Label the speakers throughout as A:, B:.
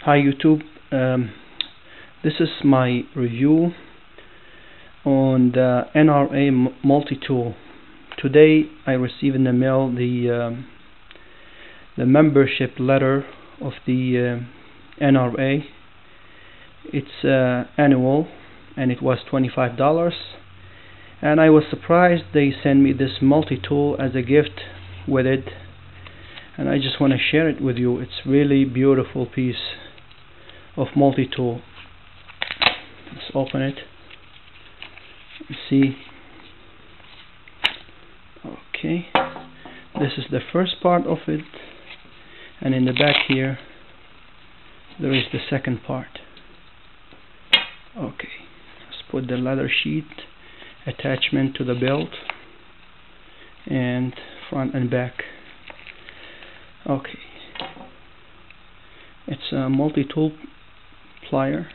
A: Hi YouTube, this is my review on the NRA multi-tool. Today I received in the mail the membership letter of the NRA. It's annual and it was $25, and I was surprised they sent me this multi-tool as a gift with it, and I just want to share it with you. It's really beautiful piece of multi-tool. Let's open it. See, okay, this is the first part of it, and in the back here there is the second part. Okay, let's put the leather sheet attachment to the belt and front and back. Okay, it's a multi-tool plier,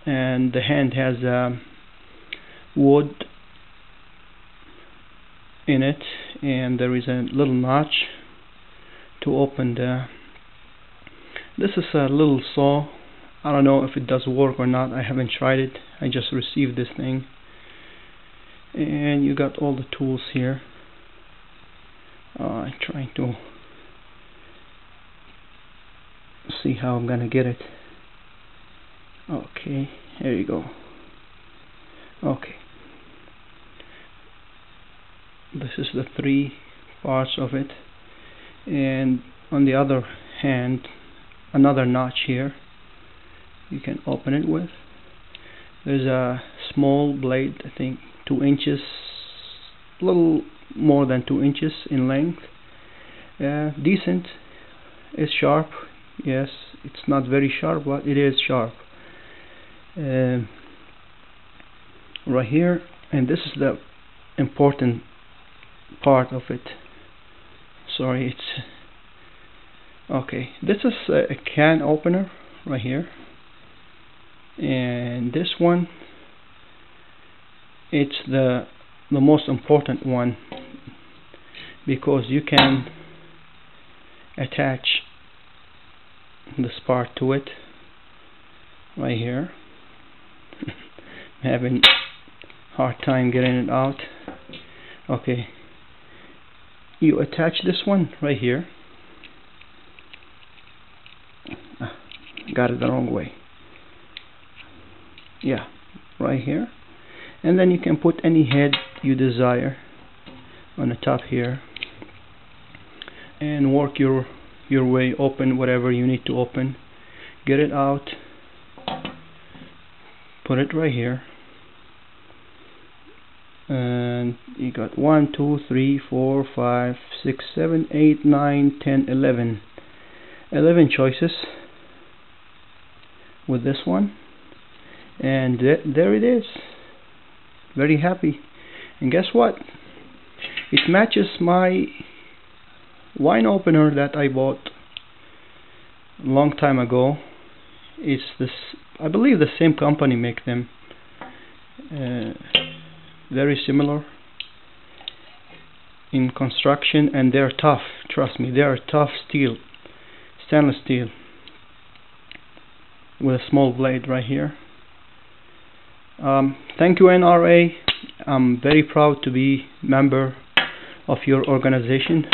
A: and the hand has wood in it, and there is a little notch to open the. This is a little saw. I don't know if it does work or not. I haven't tried it. I just received this thing, and you got all the tools here. I'm trying to see how I'm gonna get it. Okay, here you go. Okay, this is the three parts of it, and on the other hand another notch here you can open it with. There's a small blade, I think 2 inches, a little more than 2 inches in length. Decent. It's sharp. Yes, it's not very sharp, but it is sharp. Right here, and this is the important part of it. Sorry, it's okay. This is a can opener right here, and this one, it's the most important one, because you can attach this part to it right here. I'm having hard time getting it out. Okay, you attach this one right here. Got it the wrong way. Yeah, right here, and then you can put any head you desire on the top here and work your way, open whatever you need to open, get it out, put it right here, and you got 1 2 3 4 5 6 7 8 9 10 11 choices with this one, and there it is. Very happy. And guess what, it matches my wine opener that I bought a long time ago. It's this, I believe the same company make them. Very similar in construction, and they're tough. Trust me, they are tough steel, stainless steel, with a small blade right here. Thank you, NRA. I'm very proud to be member of your organization,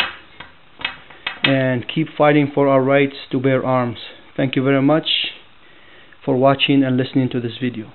A: and keep fighting for our rights to bear arms. Thank you very much for watching and listening to this video.